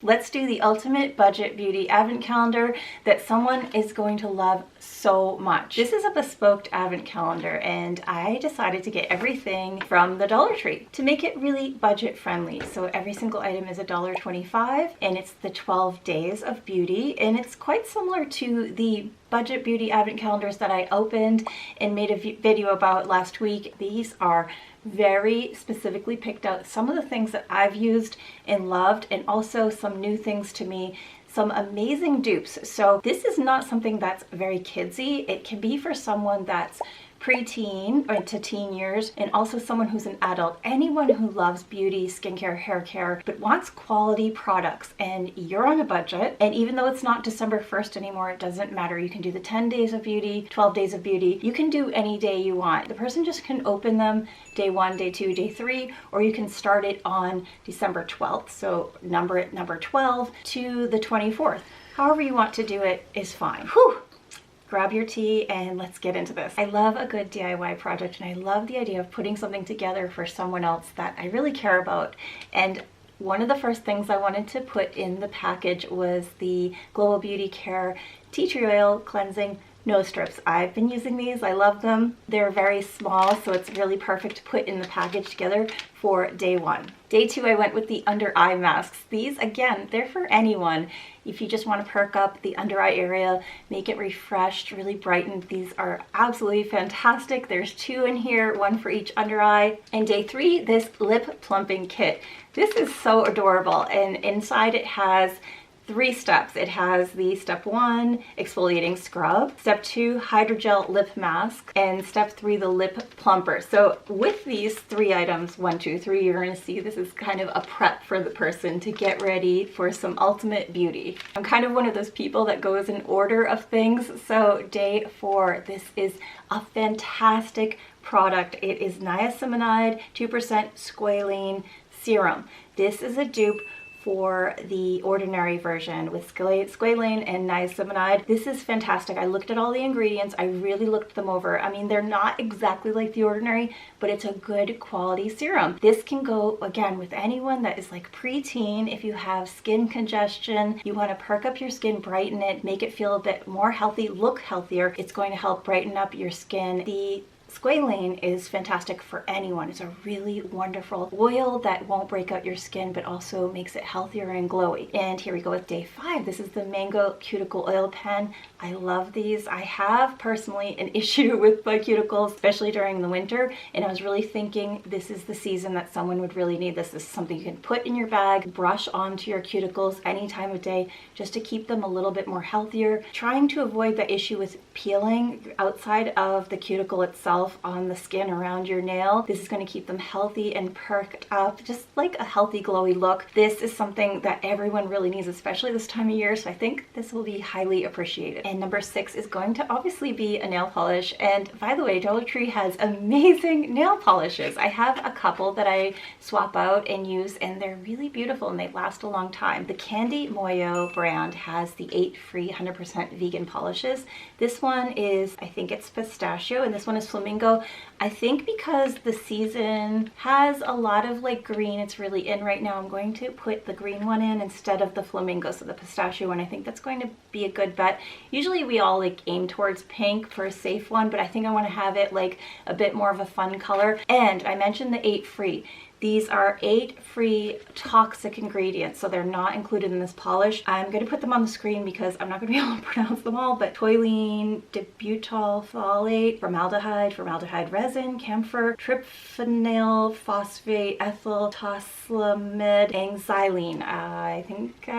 Let's do the ultimate budget beauty advent calendar that someone is going to love so much. This is a Bespoke advent calendar, and I decided to get everything from the Dollar Tree to make it really budget friendly. So every single item is $1.25, and it's the 12 days of beauty, and it's quite similar to the budget beauty advent calendars that I opened and made a video about last week. These are very specifically picked out some of the things that I've used and loved, and also some new things to me, some amazing dupes. So this is not something that's very kidsy. It can be for someone that's pre-teen or to teen years, and also someone who's an adult. Anyone who loves beauty, skincare, hair care, but wants quality products, and you're on a budget. And even though it's not December 1st anymore, it doesn't matter. You can do the 10 days of beauty, 12 days of beauty. You can do any day you want. The person just can open them day 1, day 2, day 3, or you can start it on December 12th. So number it number 12 to the 24th. However you want to do it is fine. Whew. Grab your tea and let's get into this. I love a good DIY project, and I love the idea of putting something together for someone else that I really care about. And one of the first things I wanted to put in the package was the Global Beauty Care Tea Tree Oil Cleansing Nose Strips. I've been using these. I love them. They're very small, so it's really perfect to put in the package together for day 1. Day 2, I went with the under eye masks. These, again, they're for anyone. If you just want to perk up the under eye area, make it refreshed, really brightened, these are absolutely fantastic. There's 2 in here, 1 for each under eye. And day 3, this Lip Plumping Kit. This is so adorable, and inside it has 3 steps. It has the step 1 exfoliating scrub, step 2 hydrogel lip mask, and step 3 the lip plumper. So with these 3 items, 1, 2, 3, you're going to see this is kind of a prep for the person to get ready for some ultimate beauty. I'm kind of one of those people that goes in order of things. So day 4, this is a fantastic product. It is Niacinamide 2% Squalane Serum. This is a dupe for the ordinary version with Squalane and Niacinamide. This is fantastic. I looked at all the ingredients. I really looked them over. I mean, they're not exactly like the ordinary, but it's a good quality serum. This can go, again, with anyone that is like preteen. If you have skin congestion, you want to perk up your skin, brighten it, make it feel a bit more healthy, look healthier. It's going to help brighten up your skin. The Squalane is fantastic for anyone. It's a really wonderful oil that won't break out your skin, but also makes it healthier and glowy. And here we go with day 5. This is the Mango Cuticle Oil Pen. I love these. I have personally an issue with my cuticles, especially during the winter, and I was really thinking this is the season that someone would really need this. This is something you can put in your bag, brush onto your cuticles any time of day, just to keep them a little bit more healthier. Trying to avoid the issue with peeling outside of the cuticle itself on the skin around your nail. This is going to keep them healthy and perked up, just like a healthy glowy look. This is something that everyone really needs, especially this time of year, so I think this will be highly appreciated. And number 6 is going to obviously be a nail polish. And by the way, Dollar Tree has amazing nail polishes. I have a couple that I swap out and use, and they're really beautiful and they last a long time. The Candy Moyo brand has the 8 free 100% vegan polishes. This one is, I think it's Pistachio, and this one is Flamingo. I think because the season has a lot of like green, it's really in right now, I'm going to put the green one in instead of the Flamingo, so the Pistachio one. I think that's going to be a good bet. Usually we all like aim towards pink for a safe one, but I think I want to have it like a bit more of a fun color. And I mentioned the 8 free. These are 8 free toxic ingredients, so they're not included in this polish. I'm going to put them on the screen because I'm not going to be able to pronounce them all, but toluene, dibutyl folate, formaldehyde resin, camphor, tryphenyl phosphate, ethyl toslamide, and xylene. I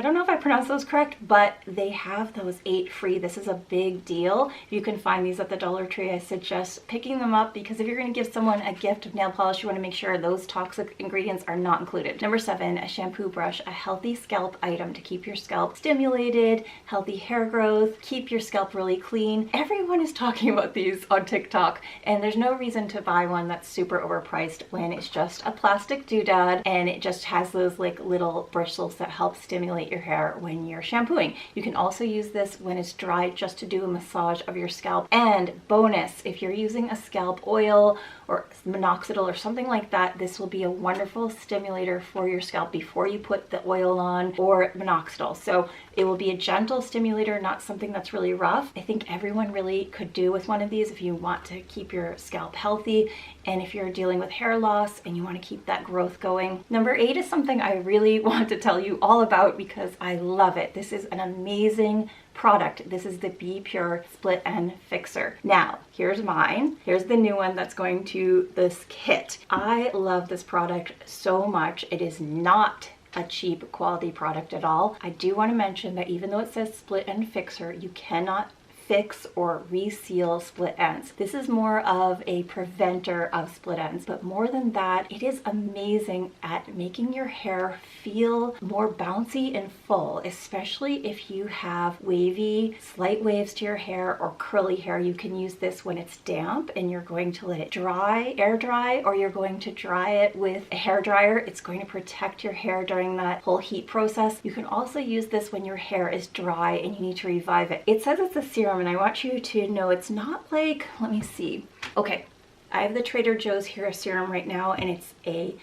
don't know if I pronounced those correct, but they have those 8 free. This is a big deal. You can find these at the Dollar Tree. I suggest picking them up because if you're going to give someone a gift of nail polish, you want to make sure those toxic ingredients are not included. Number 7, a shampoo brush, a healthy scalp item to keep your scalp stimulated, healthy hair growth, keep your scalp really clean. Everyone is talking about these on TikTok, and there's no reason to buy one that's super overpriced when it's just a plastic doodad and it just has those like little bristles that help help stimulate your hair when you're shampooing. You can also use this when it's dry just to do a massage of your scalp. And bonus, if you're using a scalp oil or minoxidil or something like that, this will be a wonderful stimulator for your scalp before you put the oil on, or minoxidil. So it will be a gentle stimulator, not something that's really rough. I think everyone really could do with one of these if you want to keep your scalp healthy and if you're dealing with hair loss and you want to keep that growth going. Number 8 is something I really want to tell you all about because I love it. This is an amazing product. This is the b.pure Split End Fixer. Now, here's mine. Here's the new one that's going to this kit. I love this product so much. It is not a cheap quality product at all. I do want to mention that even though it says Split End Fixer, you cannot fix or reseal split ends. This is more of a preventer of split ends, but more than that, it is amazing at making your hair feel more bouncy and full, especially if you have wavy, slight waves to your hair or curly hair. You can use this when it's damp and you're going to let it dry, air dry, or you're going to dry it with a hair dryer. It's going to protect your hair during that whole heat process. You can also use this when your hair is dry and you need to revive it. It says it's a serum, and I want you to know it's not like, let me see. Okay, I have the Trader Joe's hair serum right now, and it's a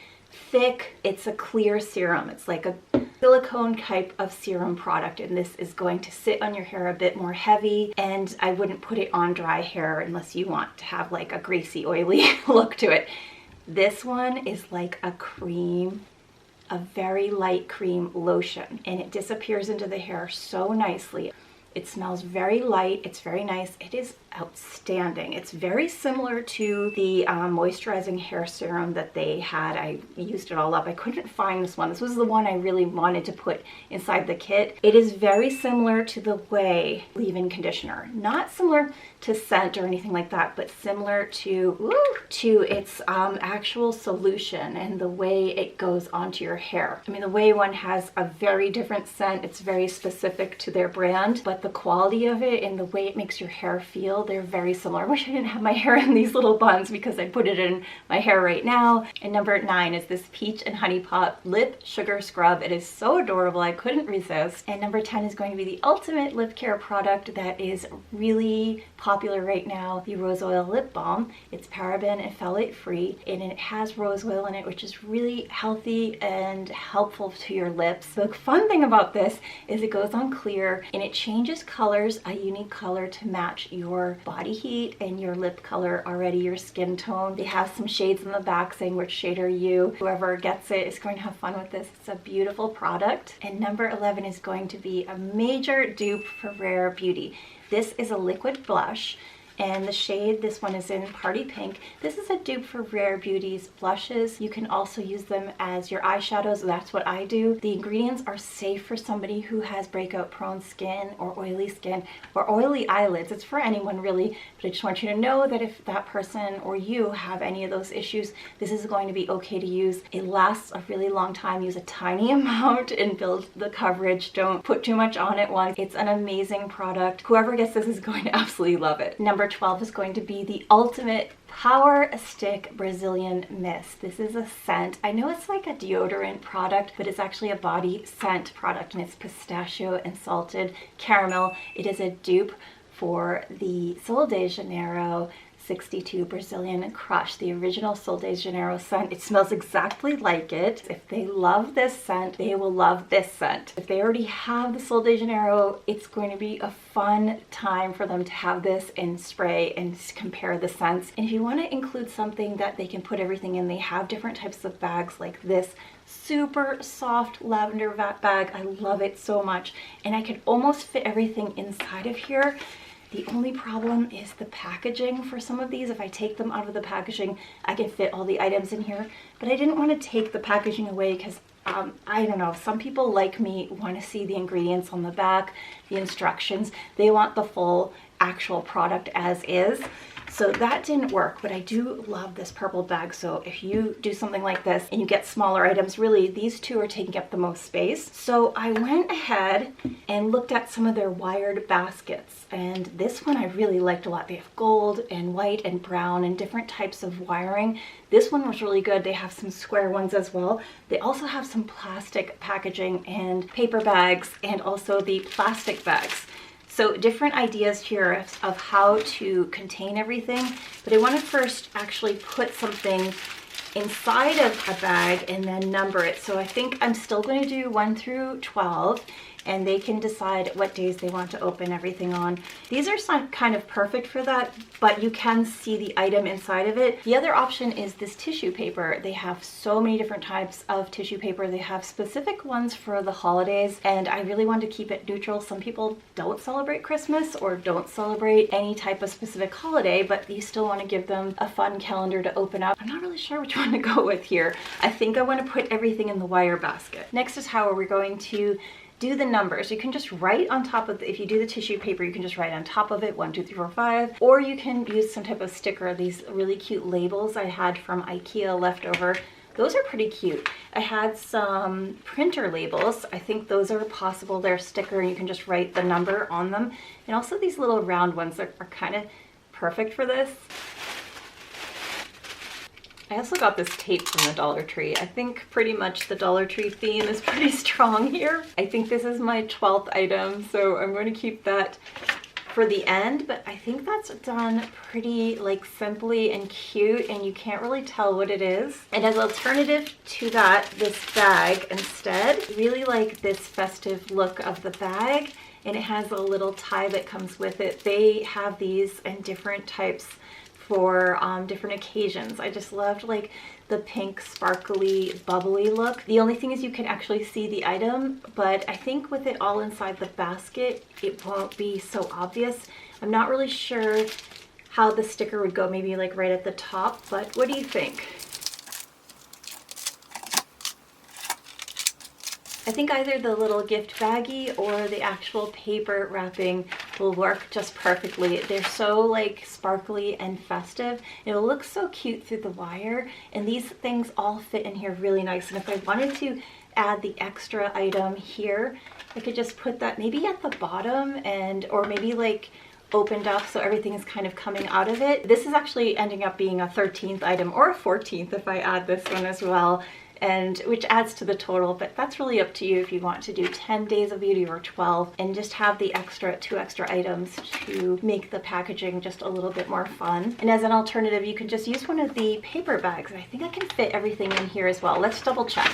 thick, it's a clear serum. It's like a silicone type of serum product, and this is going to sit on your hair a bit more heavy, and I wouldn't put it on dry hair unless you want to have like a greasy, oily look to it. This one is like a cream, a very light cream lotion, and it disappears into the hair so nicely. It smells very light. It's very nice. It is outstanding. It's very similar to the moisturizing hair serum that they had. I used it all up. I couldn't find this one. This was the one I really wanted to put inside the kit. It is very similar to the Way leave-in conditioner. Not similar to scent or anything like that, but similar to its actual solution and the way it goes onto your hair. I mean, the Way one has a very different scent. It's very specific to their brand, but the quality of it and the way it makes your hair feel, they're very similar. I wish I didn't have my hair in these little buns because I put it in my hair right now. And number 9 is this Peach and Honey Pot Lip Sugar Scrub. It is so adorable. I couldn't resist. And number 10 is going to be the ultimate lip care product that is really popular right now, the Rose Oil Lip Balm. It's paraben and phthalate free, and it has rose oil in it, which is really healthy and helpful to your lips. The fun thing about this is it goes on clear and it changes colors, a unique color to match your body heat and your lip color already, your skin tone. They have some shades in the back saying which shade are you. Whoever gets it is going to have fun with this. It's a beautiful product. And number 11 is going to be a major dupe for Rare Beauty. This is a liquid blush, and the shade this one is in Party Pink. This is a dupe for Rare Beauty's blushes. You can also use them as your eyeshadows. That's what I do. The ingredients are safe for somebody who has breakout prone skin or oily skin or oily eyelids. It's for anyone really, but I just want you to know that if that person or you have any of those issues, this is going to be okay to use. It lasts a really long time. Use a tiny amount and build the coverage. Don't put too much on at once. It's an amazing product. Whoever gets this is going to absolutely love it. Number 12 is going to be the ultimate Power Stick Brazilian Mist. This is a scent. I know it's like a deodorant product, but it's actually a body scent product, and it's pistachio and salted caramel. It is a dupe for the Sol de Janeiro 62 Brazilian Crush, the original Sol de Janeiro scent. It smells exactly like it. If they love this scent, they will love this scent. If they already have the Sol de Janeiro, it's going to be a fun time for them to have this and spray and compare the scents. And if you want to include something that they can put everything in, they have different types of bags like this super soft lavender bag. I love it so much, and I could almost fit everything inside of here. The only problem is the packaging for some of these. If I take them out of the packaging, I can fit all the items in here, but I didn't want to take the packaging away because I don't know, some people like me want to see the ingredients on the back, the instructions. They want the full actual product as is. So that didn't work, but I do love this purple bag. So if you do something like this and you get smaller items, really these two are taking up the most space. So I went ahead and looked at some of their wired baskets, and this one I really liked a lot. They have gold and white and brown and different types of wiring. This one was really good. They have some square ones as well. They also have some plastic packaging and paper bags, and also the plastic bags. So different ideas here of how to contain everything, but I want to first actually put something inside of a bag and then number it. So I think I'm still going to do 1 through 12, and they can decide what days they want to open everything on. These are kind of perfect for that, but you can see the item inside of it. The other option is this tissue paper. They have so many different types of tissue paper. They have specific ones for the holidays, and I really want to keep it neutral. Some people don't celebrate Christmas or don't celebrate any type of specific holiday, but you still want to give them a fun calendar to open up. I'm not really sure which one to go with here. I think I want to put everything in the wire basket. Next is how we're going to do the numbers. You can just write on top of if you do the tissue paper, you can just write on top of it 1, 2, 3, 4, 5, or you can use some type of sticker. These really cute labels I had from IKEA left over. Those are pretty cute. I had some printer labels. I think those are possible. They're a sticker and you can just write the number on them. And also these little round ones are kind of perfect for this. I also got this tape from the Dollar Tree. I think pretty much the Dollar Tree theme is pretty strong here. I think this is my 12th item, so I'm going to keep that for the end, but I think that's done pretty like simply and cute, and you can't really tell what it is. And as an alternative to that, this bag instead, really like this festive look of the bag, and it has a little tie that comes with it. They have these in different types for different occasions. I just loved like the pink sparkly bubbly look. The only thing is you can actually see the item, but I think with it all inside the basket it won't be so obvious. I'm not really sure how the sticker would go, maybe like right at the top, but what do you think? I think either the little gift baggie or the actual paper wrapping will work just perfectly. They're so like sparkly and festive. It'll look so cute through the wire, and these things all fit in here really nice. And if I wanted to add the extra item here, I could just put that maybe at the bottom, and or maybe like opened up so everything is kind of coming out of it. This is actually ending up being a 13th item or a 14th if I add this one as well, and which adds to the total, but that's really up to you if you want to do 10 days of beauty or 12 and just have the two extra items to make the packaging just a little bit more fun. And as an alternative, you can just use one of the paper bags. I think I can fit everything in here as well. Let's double check.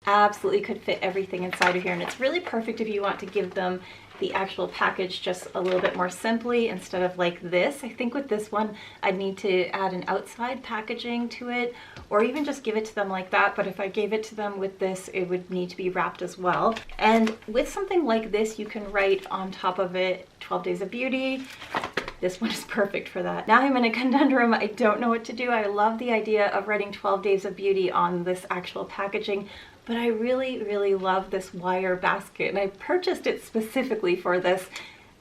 Absolutely could fit everything inside of here, and it's really perfect if you want to give them the actual package just a little bit more simply instead of like this. I think with this one I'd need to add an outside packaging to it, or even just give it to them like that, but if I gave it to them with this it would need to be wrapped as well. And with something like this you can write on top of it 12 Days of Beauty. This one is perfect for that. Now I'm in a conundrum. I don't know what to do. I love the idea of writing 12 Days of Beauty on this actual packaging, but I really, really love this wire basket, and I purchased it specifically for this.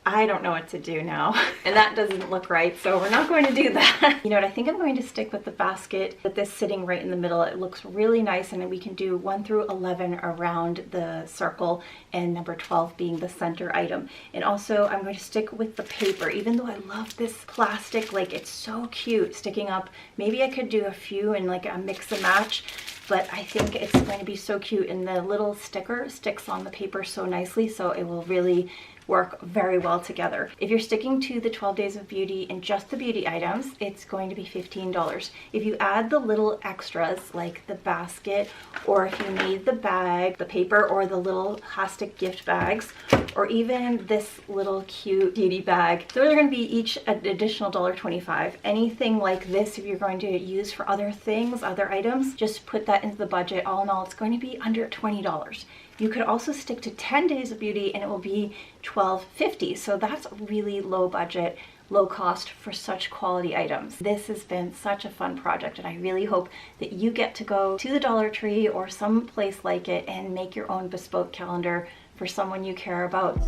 I don't know what to do now, and that doesn't look right, so we're not going to do that. You know what, I think I'm going to stick with the basket with this sitting right in the middle. It looks really nice, and we can do 1 through 11 around the circle, and number 12 being the center item. And also I'm going to stick with the paper, even though I love this plastic, like it's so cute sticking up. Maybe I could do a few in like a mix and match, but I think it's going to be so cute, and the little sticker sticks on the paper so nicely, so it will really work very well together. If you're sticking to the 12 Days of Beauty and just the beauty items, it's going to be $15. If you add the little extras like the basket, or if you need the bag, the paper, or the little plastic gift bags, or even this little cute beauty bag, those are going to be each an additional $1.25. Anything like this, if you're going to use for other things, other items, just put that into the budget. All in all, it's going to be under $20. You could also stick to 10 Days of Beauty and it will be $12.50. So that's really low budget, low cost for such quality items. This has been such a fun project, and I really hope that you get to go to the Dollar Tree or some place like it and make your own bespoke calendar for someone you care about.